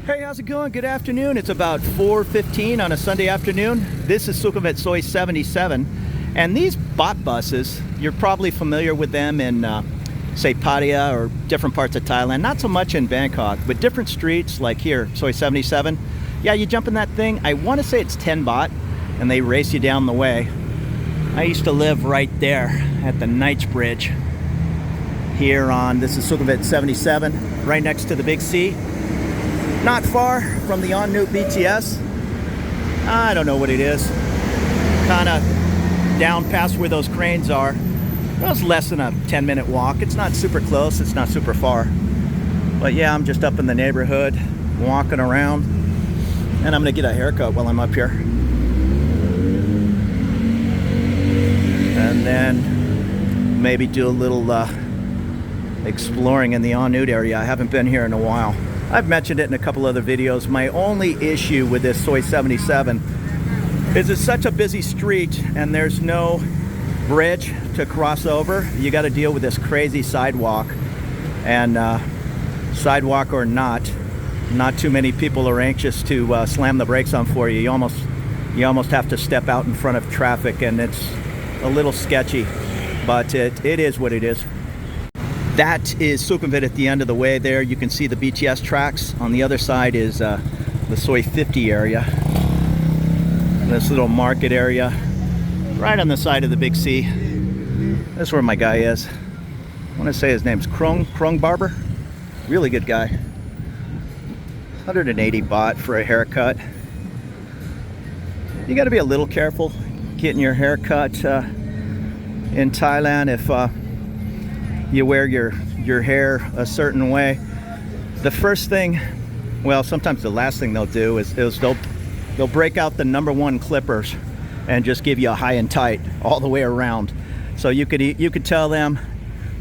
Hey, how's it going? Good afternoon. It's about 4:15 on a Sunday afternoon. This is Sukhumvit Soi 77. And these bot buses, you're probably familiar with them in, say, Pattaya or different parts of Thailand. Not so much in Bangkok, but different streets like here, Soi 77. Yeah, you jump in that thing. I want to say it's 10 baht, and they race you down the way. I used to live right there at the Knights Bridge here on, this is Sukhumvit 77, right next to the Big C. Not far from the en route BTS. I don't know what it is. Kind of down past where those cranes are. Well, it's less than a 10-minute walk. It's not super close, it's not super far. But yeah, I'm just up in the neighborhood, walking around, and I'm gonna get a haircut while I'm up here. And then maybe do a little exploring in the en route area. I haven't been here in a while. I've mentioned it in a couple other videos. My only issue with this Soi 77 is it's such a busy street and there's no bridge to cross over. You got to deal with this crazy sidewalk, and sidewalk or not too many people are anxious to slam the brakes on for you. You almost have to step out in front of traffic, and it's a little sketchy, but it is what it is. That is Sukhumvit at the end of the way there. You can see the BTS tracks. On the other side is the Soi 50 area. This little market area right on the side of the Big C. That's where my guy is. I want to say his name's Krung Barber. Really good guy. 180 baht for a haircut. You got to be a little careful getting your haircut in Thailand if you wear your hair a certain way. The first thing, well, sometimes the last thing they'll do is they'll break out the #1 clippers and just give you a high and tight all the way around. So you could tell them,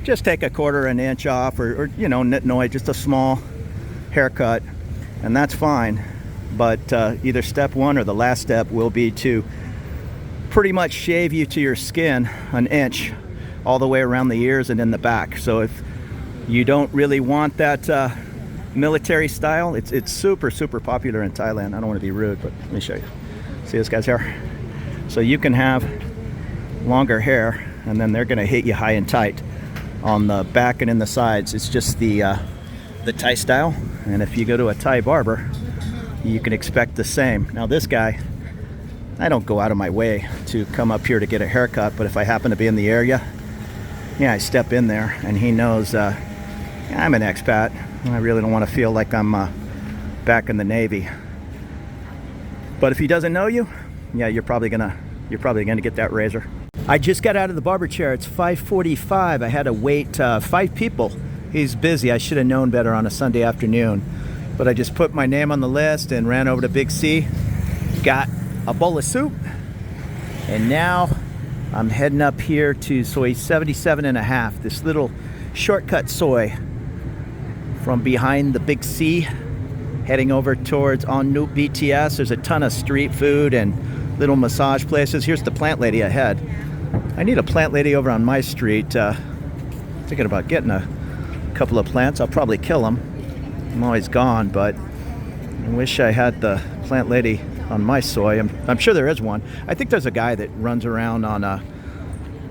just take a 1/4 inch off, or you know, nitnoy, just a small haircut, and that's fine. But either step one or the last step will be to pretty much shave you to your skin 1 inch all the way around the ears and in the back. So if you don't really want that military style, it's super popular in Thailand. I don't want to be rude, but let me show you. See this guy's hair? So you can have longer hair, and then they're going to hit you high and tight on the back and in the sides. It's just the Thai style, and if you go to a Thai barber, you can expect the same. Now this guy, I don't go out of my way to come up here to get a haircut, but if I happen to be in the area, yeah, I step in there, and he knows I'm an expat. I really don't want to feel like I'm back in the Navy. But if he doesn't know you, yeah, you're probably gonna get that razor. I just got out of the barber chair. It's 5:45. I had to wait 5 people. He's busy. I should have known better on a Sunday afternoon, but I just put my name on the list and ran over to Big C, got a bowl of soup, and now I'm heading up here to Soi 77.5, this little shortcut Soi from behind the Big C, heading over towards en route BTS. There's a ton of street food and little massage places. Here's the plant lady ahead. I need a plant lady over on my street. Thinking about getting a couple of plants. I'll probably kill them. I'm always gone, but I wish I had the plant lady on my Soi. I'm sure there is one. I think there's a guy that runs around on a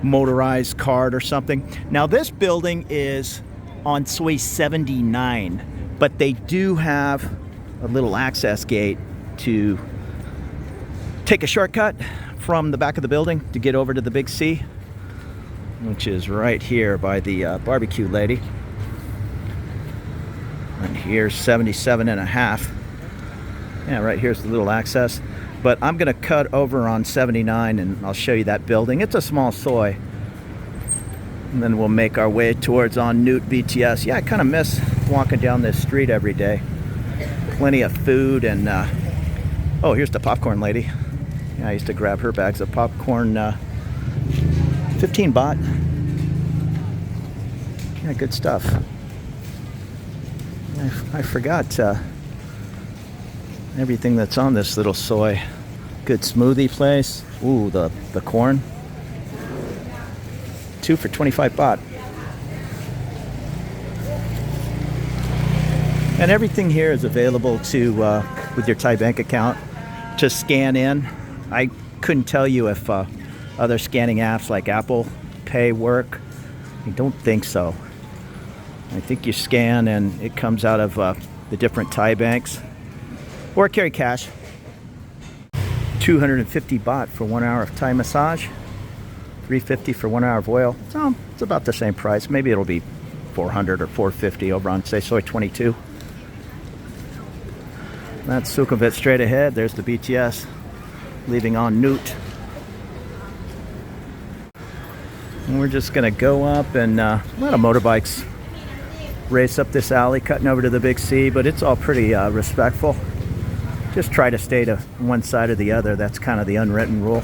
motorized cart or something. Now this building is on Soi 79, but they do have a little access gate to take a shortcut from the back of the building to get over to the Big C, which is right here by the barbecue lady. And here's 77.5. Yeah, right here's the little access. But I'm gonna cut over on 79 and I'll show you that building. It's a small Soi. And then we'll make our way towards en route BTS. Yeah, I kind of miss walking down this street every day. Plenty of food and oh, here's the popcorn lady. Yeah, I used to grab her bags of popcorn. 15 baht. Yeah, good stuff. I forgot everything that's on this little Soi. Good smoothie place. Ooh, the corn. 2 for 25 baht. And everything here is available to, with your Thai bank account, to scan in. I couldn't tell you if other scanning apps like Apple Pay work. I don't think so. I think you scan and it comes out of the different Thai banks. Or carry cash. 250 baht for 1 hour of Thai massage. 350 for 1 hour of oil. So it's about the same price. Maybe it'll be 400 or 450 over on, say, Soi 22. That's Sukhumvit straight ahead. There's the BTS leaving en route. And we're just gonna go up, and a lot of motorbikes race up this alley, cutting over to the big sea, but it's all pretty respectful. Just try to stay to one side or the other. That's kind of the unwritten rule.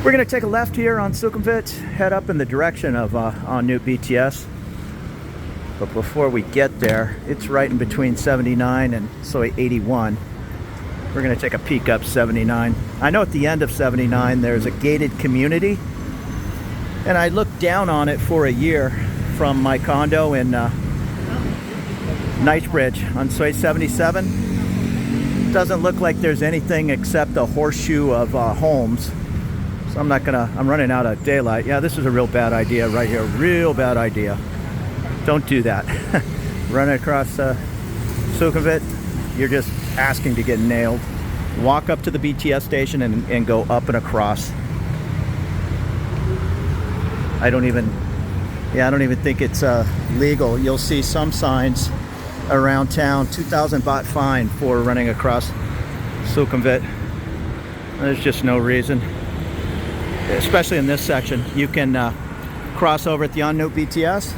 We're gonna take a left here on Sukhumvit, head up in the direction of en route BTS. But before we get there, it's right in between 79 and Soi 81. We're gonna take a peek up 79. I know at the end of 79 there's a gated community, and I looked down on it for a year from my condo in Knightsbridge on Soi 77. Doesn't look like there's anything except a horseshoe of homes. So I'm running out of daylight. Yeah, this is a real bad idea right here, real bad idea. Don't do that. Run across Sukhumvit, you're just asking to get nailed. Walk up to the BTS station and go up and across. I don't even think it's legal. You'll see some signs around town, 2,000 baht fine for running across Sukhumvit. There's just no reason, especially in this section. You can cross over at the en route BTS,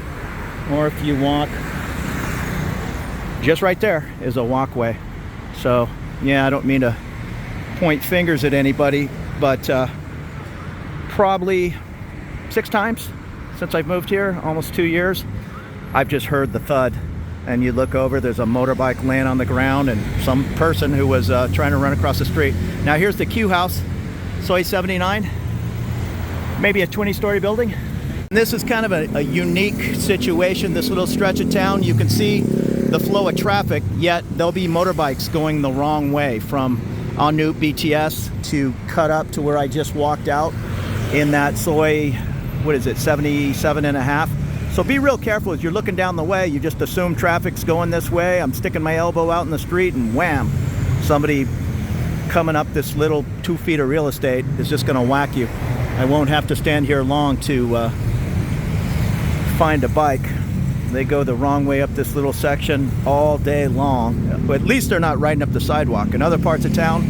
or if you walk, just right there is a walkway. So yeah, I don't mean to point fingers at anybody, but probably 6 times since I've moved here, almost 2 years, I've just heard the thud. And you look over, there's a motorbike laying on the ground and some person who was trying to run across the street. Now here's the Q house, Soi 79, maybe a 20-story building. This is kind of a unique situation, this little stretch of town. You can see the flow of traffic, yet there'll be motorbikes going the wrong way from en route BTS to cut up to where I just walked out in that Soi, 77 and a half. So be real careful as you're looking down the way. You just assume traffic's going this way. I'm sticking my elbow out in the street and wham, somebody coming up this little 2 feet of real estate is just gonna whack you. I won't have to stand here long to find a bike. They go the wrong way up this little section all day long. But at least they're not riding up the sidewalk. In other parts of town,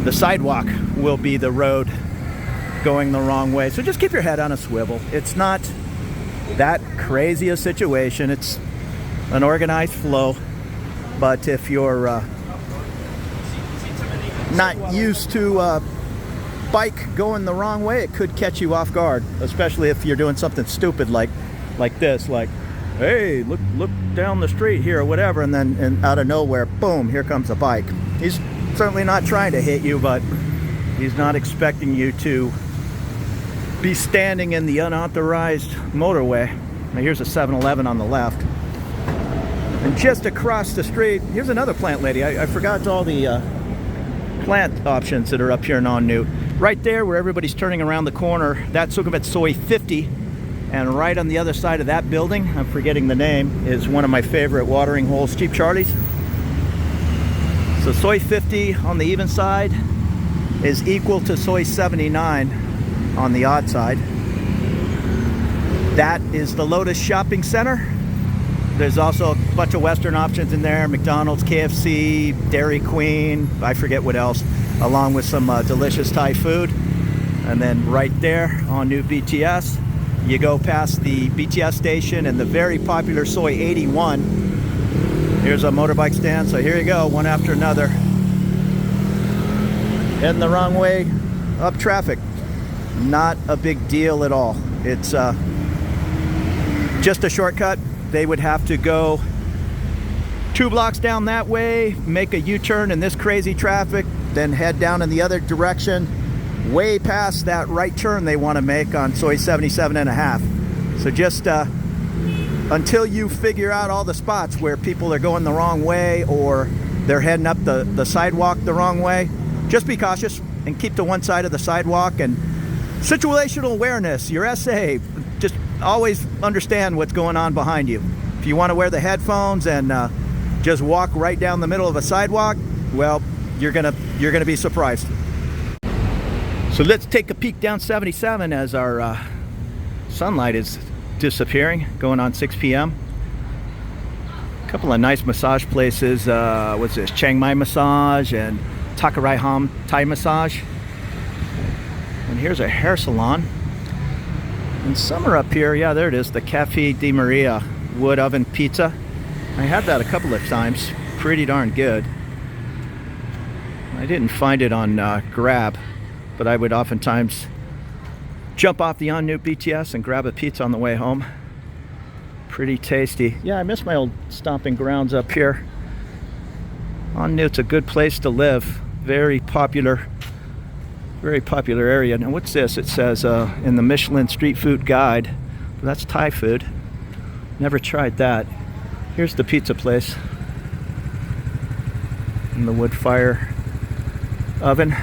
the sidewalk will be the road going the wrong way. So just keep your head on a swivel. It's not that crazy a situation. It's an organized flow. But if you're not used to bike going the wrong way, it could catch you off guard, especially if you're doing something stupid like this, like, hey, look down the street here or whatever, and then out of nowhere, boom, here comes a bike. He's certainly not trying to hit you, but he's not expecting you to be standing in the unauthorized motorway. Now here's a 7-Eleven on the left, and just across the street, here's another plant lady. I forgot all the plant options that are up here in en route. Right there where everybody's turning around the corner, that's Sukhumvit Soi 50. And right on the other side of that building, I'm forgetting the name, is one of my favorite watering holes, Cheap Charlie's. So Soi 50 on the even side is equal to Soi 79 on the odd side. That is the Lotus Shopping Center. There's also a bunch of Western options in there, McDonald's, KFC, Dairy Queen, I forget what else, along with some delicious Thai food. And then right there en route BTS, you go past the BTS station and the very popular Soi 81. Here's a motorbike stand, so here you go, one after another. Heading the wrong way up traffic. Not a big deal at all. It's just a shortcut. They would have to go 2 blocks down that way, make a U-turn in this crazy traffic, then head down in the other direction, way past that right turn they want to make on Soi 77.5. So just until you figure out all the spots where people are going the wrong way or they're heading up the sidewalk the wrong way, just be cautious and keep to one side of the sidewalk. And situational awareness, your essay, just always understand what's going on behind you. If you want to wear the headphones and just walk right down the middle of a sidewalk, well, you're gonna be surprised. So let's take a peek down 77 as our sunlight is disappearing, going on 6 p.m. A couple of nice massage places. What's this? Chiang Mai Massage and Takarai Ham Thai Massage. And here's a hair salon. And some are up here. Yeah, there it is. The Cafe Di Maria wood oven pizza. I had that a couple of times. Pretty darn good. I didn't find it on Grab, but I would oftentimes jump off the en route BTS and grab a pizza on the way home. Pretty tasty. Yeah, I miss my old stomping grounds up here. En route's a good place to live. Very popular area. Now what's this? It says in the Michelin Street Food Guide. That's Thai food. Never tried that. Here's the pizza place. And the wood fire oven.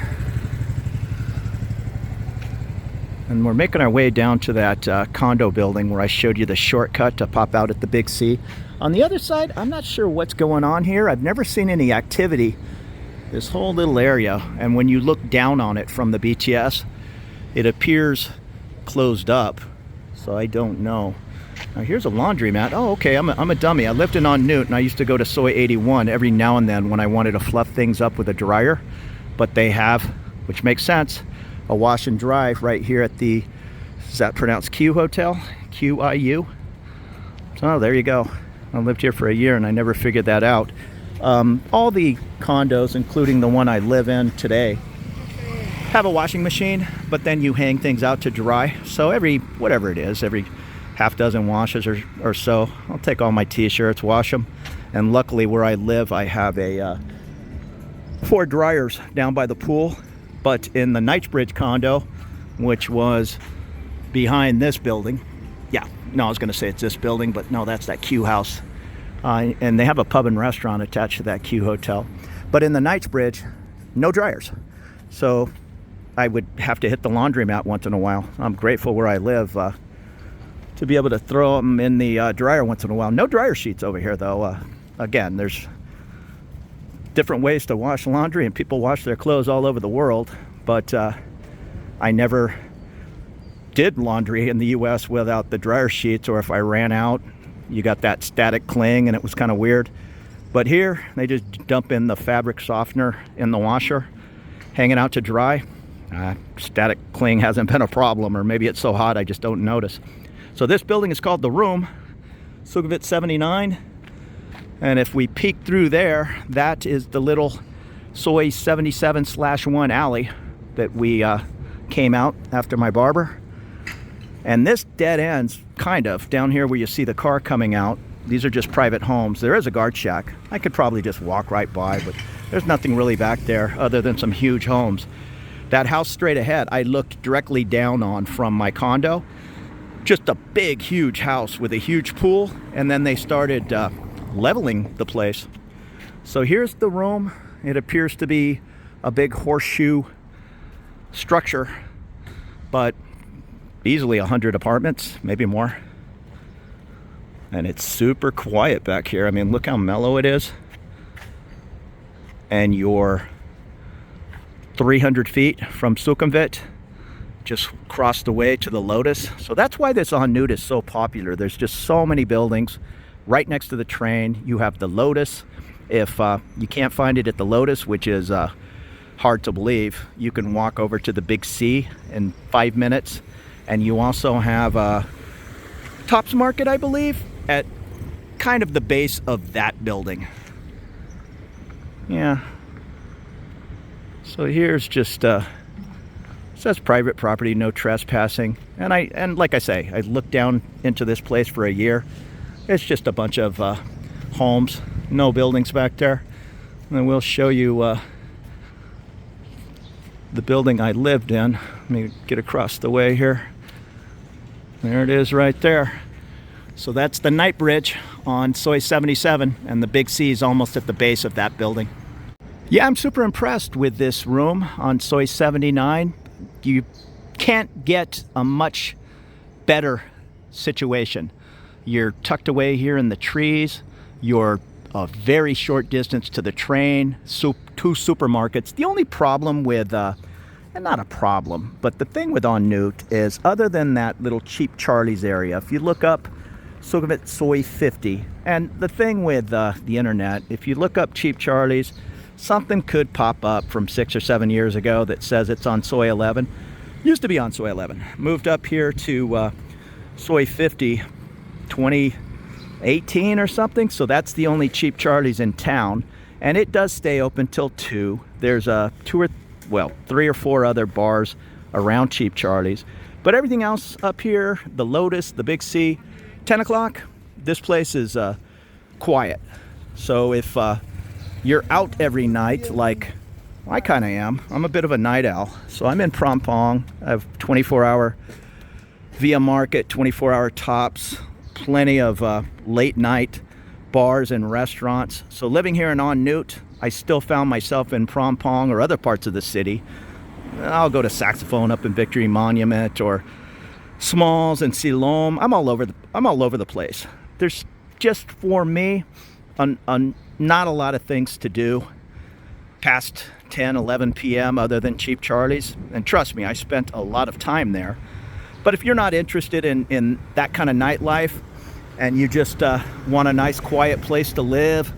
And we're making our way down to that condo building where I showed you the shortcut to pop out at the Big C. On the other side, I'm not sure what's going on here. I've never seen any activity. This whole little area, and when you look down on it from the BTS, it appears closed up. So I don't know. Now here's a laundromat. Oh, okay, I'm a dummy. I lived in en route and I used to go to Soi 81 every now and then when I wanted to fluff things up with a dryer. But they have, which makes sense, a wash and dry right here at the, is that pronounced Q Hotel? QIU? So there you go. I lived here for a year and I never figured that out. All the condos, including the one I live in today, have a washing machine, but then you hang things out to dry. So every, whatever it is, every half dozen washes or so, I'll take all my t-shirts, wash them. And luckily where I live, I have a 4 dryers down by the pool. But in the Knightsbridge condo, which was behind this building, yeah, no, I was going to say it's this building, but no, that's that Q house. And they have a pub and restaurant attached to that Q hotel. But in the Knightsbridge, no dryers. So I would have to hit the laundromat once in a while. I'm grateful where I live to be able to throw them in the dryer once in a while. No dryer sheets over here, though. Again, there's different ways to wash laundry, and people wash their clothes all over the world. But I never did laundry in the U.S. without the dryer sheets, or if I ran out, you got that static cling and it was kind of weird. But here they just dump in the fabric softener in the washer, hanging out to dry. Static cling hasn't been a problem, or maybe it's so hot I just don't notice. So this building is called The Room, Sukhumvit 79. And if we peek through there, that is the little Soi 77/1 alley that we came out after my barber. And this dead ends, kind of, down here where you see the car coming out. These are just private homes. There is a guard shack. I could probably just walk right by, but there's nothing really back there other than some huge homes. That house straight ahead, I looked directly down on from my condo. Just a big, huge house with a huge pool, and then they started leveling the place. So here's the room. It appears to be a big horseshoe structure, but easily 100 apartments, maybe more. And it's super quiet back here. I mean, look how mellow it is. And you're 300 feet from Sukhumvit, just crossed the way to the Lotus. So that's why this en route is so popular. There's just so many buildings right next to the train. You have the Lotus. If you can't find it at the Lotus, which is hard to believe, you can walk over to the Big C in 5 minutes. And you also have Tops Market, I believe, at kind of the base of that building. Yeah. So here's just says private property, no trespassing. And like I say, I looked down into this place for a year. It's just a bunch of homes, no buildings back there. And then we'll show you the building I lived in. Let me get across the way here. There it is right there. So that's the night bridge on Soi 77, and the big C is almost at the base of that building. Yeah, I'm super impressed with this room on Soi 79. You can't get a much better situation. You're tucked away here in the trees. You're a very short distance to the train, two supermarkets. The only problem with, and not a problem, but the thing with En Nut is, other than that little cheap Charlie's area, if you look up Sukhumvit Soi 50, and the thing with the internet, if you look up cheap Charlie's, something could pop up from 6 or 7 years ago that says it's on Soi 11. Used to be on Soi 11. Moved up here to Soi 50 2018 or something, so that's the only cheap Charlie's in town, and it does stay open till 2. There's 3 or 4 other bars around cheap Charlie's, but everything else up here, the Lotus, the Big C, 10 o'clock, this place is quiet. So if you're out every night, like I kind of am, I'm a bit of a night owl, so I'm in Phrom Phong. I have 24-hour via market, 24-hour tops, plenty of late night bars and restaurants. So living here in En Nut, I still found myself in Phrom Phong or other parts of the city. I'll go to Saxophone up in Victory Monument, or Smalls and Siloam. I'm all over the place. There's just, for me, not a lot of things to do past 10, 11 p.m. other than cheap Charlie's. And trust me, I spent a lot of time there. But if you're not interested in that kind of nightlife, and you just want a nice quiet place to live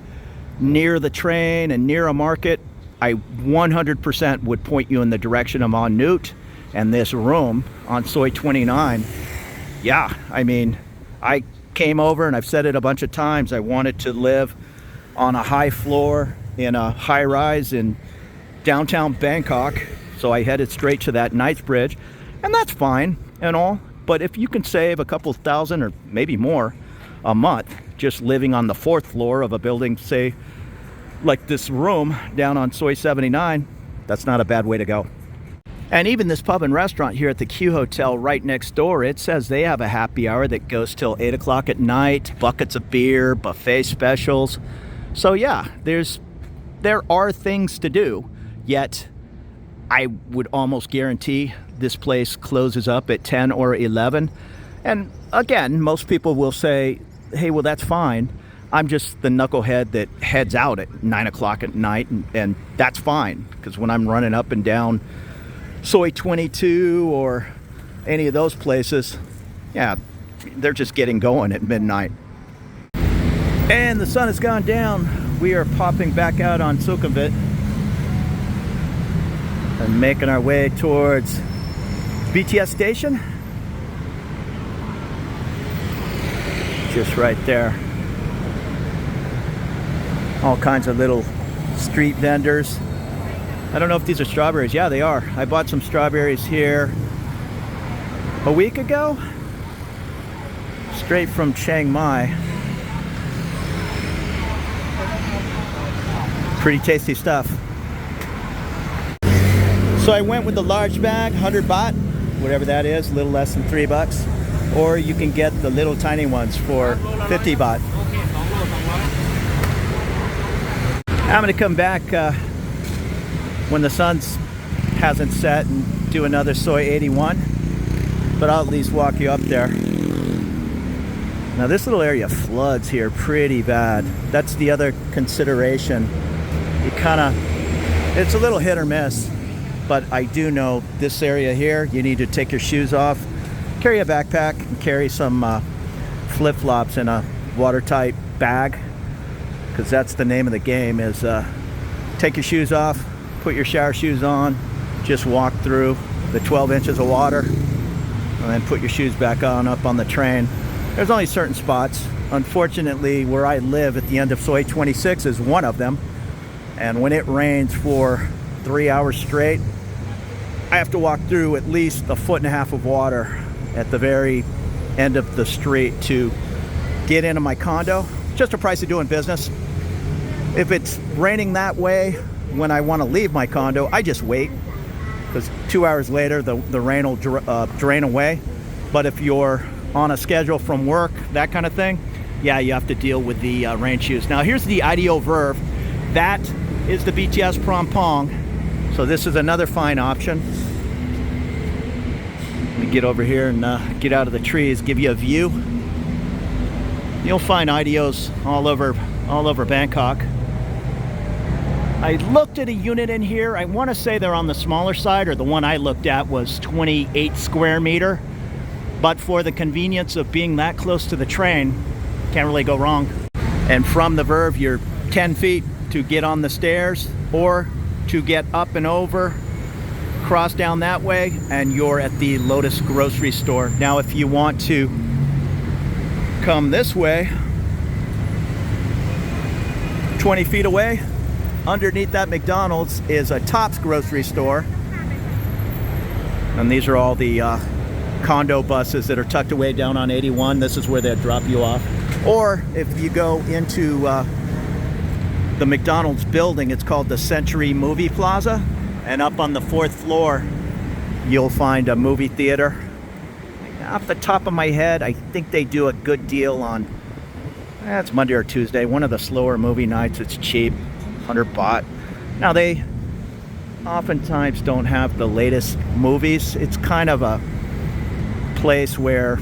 near the train and near a market, I 100% would point you in the direction of En Nut and this room on Soi 29. Yeah, I mean, I came over, and I've said it a bunch of times, I wanted to live on a high floor in a high rise in downtown Bangkok, so I headed straight to that Knightsbridge, and that's fine and all, but if you can save a couple thousand or maybe more a month just living on the 4th floor of a building, say like this room down on Soi 79, that's not a bad way to go. And even this pub and restaurant here at the Q Hotel right next door, it says they have a happy hour that goes till 8 o'clock at night, buckets of beer, buffet specials. So yeah, there are things to do, yet I would almost guarantee this place closes up at 10 or 11. And again, most people will say, hey, well, that's fine. I'm just the knucklehead that heads out at 9 o'clock at night, and that's fine, because when I'm running up and down Soi 22 or any of those places, yeah, they're just getting going at midnight. And the sun has gone down. We are popping back out on Sukhumvit and making our way towards BTS station. Just right there. All kinds of little street vendors. I don't know if these are strawberries. Yeah, they are. I bought some strawberries here a week ago, straight from Chiang Mai. Pretty tasty stuff. So I went with the large bag, 100 baht, whatever that is, a little less than $3. Or you can get the little tiny ones for 50 baht. I'm gonna come back when the sun hasn't set and do another Soi 81, but I'll at least walk you up there. Now this little area floods here pretty bad. That's the other consideration. It's a little hit or miss, but I do know this area here, you need to take your shoes off, carry a backpack, and carry some flip-flops in a watertight bag, because that's the name of the game, is take your shoes off, put your shower shoes on, just walk through the 12 inches of water, and then put your shoes back on up on the train. There's only certain spots. Unfortunately, where I live at the end of Soi 26 is one of them, and when it rains for 3 hours straight, I have to walk through at least 1.5 feet of water at the very end of the street to get into my condo. Just the price of doing business. If it's raining that way when I want to leave my condo, I just wait because 2 hours later the rain will drain away. But if you're on a schedule from work, that kind of thing, yeah, you have to deal with the rain shoes. Now here's the IDO Verve. That is the BTS Prompong. So this is another fine option. Let me get over here and get out of the trees, give you a view. You'll find IDOs all over Bangkok. I looked at a unit in here. I want to say they're on the smaller side, or the one I looked at was 28 square meter. But for the convenience of being that close to the train, can't really go wrong. And from the Verve, you're 10 feet to get on the stairs, or to get up and over, cross down that way, and you're at the Lotus grocery store. Now, if you want to come this way, 20 feet away, underneath that McDonald's is a Tops grocery store. And these are all the Condo buses that are tucked away down on 81. This is where they'll drop you off. Or if you go into the McDonald's building, it's called the Century Movie Plaza. And up on the 4th floor, you'll find a movie theater. Off the top of my head, I think they do a good deal on, it's Monday or Tuesday, one of the slower movie nights. It's cheap, 100 baht. Now they oftentimes don't have the latest movies. It's kind of a place where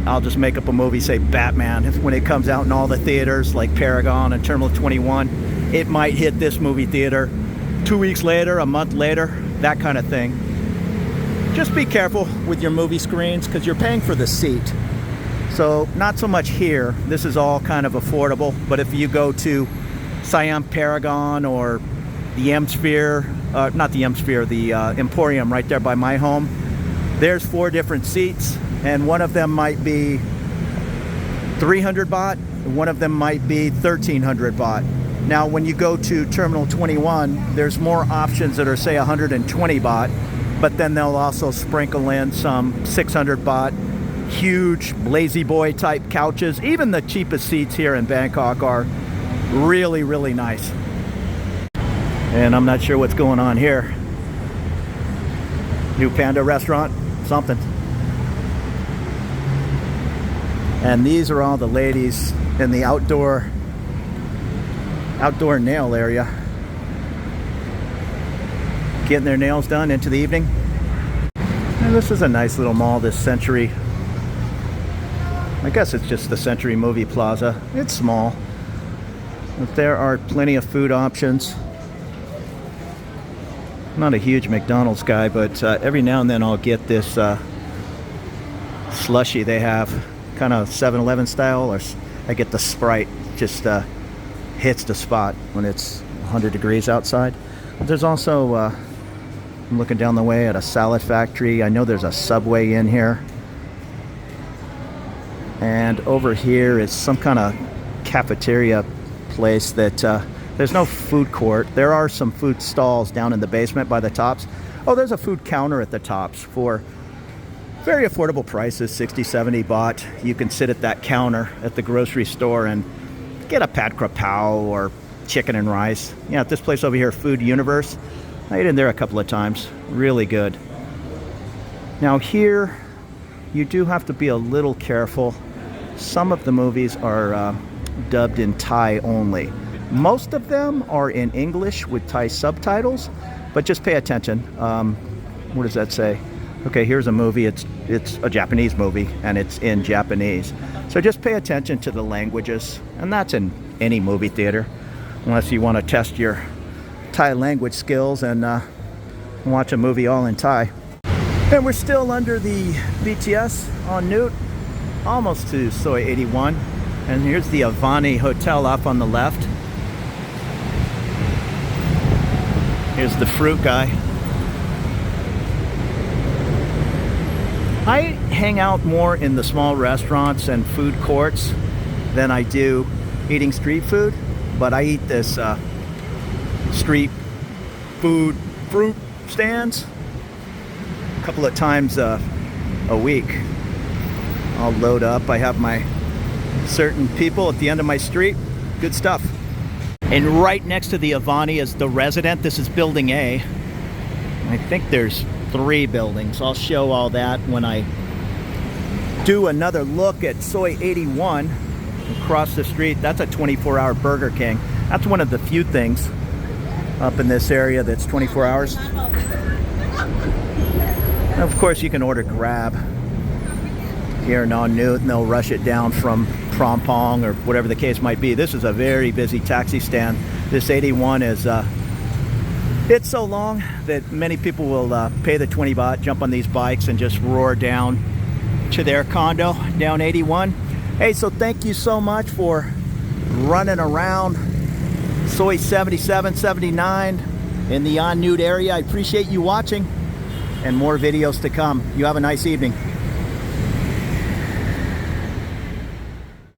I'll just make up a movie, say Batman. When it comes out in all the theaters like Paragon and Terminal 21, it might hit this movie theater 2 weeks later, a month later, that kind of thing. Just be careful with your movie screens because you're paying for the seat. So not so much here. This is all kind of affordable. But if you go to Siam Paragon or the M-Sphere, not the M-Sphere, the Emporium right there by my home, there's 4 different seats, and one of them might be 300 baht, and one of them might be 1,300 baht. Now, when you go to Terminal 21, there's more options that are, say, 120 baht, but then they'll also sprinkle in some 600 baht, huge lazy boy type couches. Even the cheapest seats here in Bangkok are really, really nice. And I'm not sure what's going on here. New Panda restaurant, something. And these are all the ladies in the outdoor nail area, getting their nails done into the evening. And this is a nice little mall, this Century. I guess it's just the Century Movie Plaza. It's small, but there are plenty of food options. I'm not a huge McDonald's guy, but every now and then I'll get this slushy they have, kind of 7-Eleven style, or I get the Sprite. Just hits the spot when it's 100 degrees outside. But there's also, I'm looking down the way at a salad factory. I know there's a Subway in here. And over here is some kind of cafeteria place that there's no food court. There are some food stalls down in the basement by the Tops. Oh, there's a food counter at the Tops for very affordable prices, 60, 70 baht. You can sit at that counter at the grocery store and get a pad krapao or chicken and rice. Yeah, at this place over here, Food Universe, I ate in there a couple of times. Really good. Now here, you do have to be a little careful. Some of the movies are dubbed in Thai only. Most of them are in English with Thai subtitles, but just pay attention. What does that say? Okay, here's a movie. It's a Japanese movie, and it's in Japanese. So just pay attention to the languages, and that's in any movie theater, unless you want to test your Thai language skills and watch a movie all in Thai. And we're still under the BTS on Newt, almost to Soi 81. And here's the Avani Hotel off on the left. Here's the fruit guy. I hang out more in the small restaurants and food courts than I do eating street food, but I eat this street food fruit stands a couple of times a week. I'll load up. I have my certain people at the end of my street. Good stuff. And right next to the Avani is the Resident. This is Building A. I think there's 3 buildings. I'll show all that when I do another look at Soi 81 across the street. That's a 24-hour Burger King. That's one of the few things up in this area that's 24 hours. And of course, you can order Grab here in Nut, and they'll rush it down from Phrom Phong or whatever the case might be. This is a very busy taxi stand. This 81 is it's so long that many people will pay the 20 baht, jump on these bikes, and just roar down to their condo down 81. Hey, so thank you so much for running around Soi 77, 79 in the Nut area. I appreciate you watching, and more videos to come. You have a nice evening.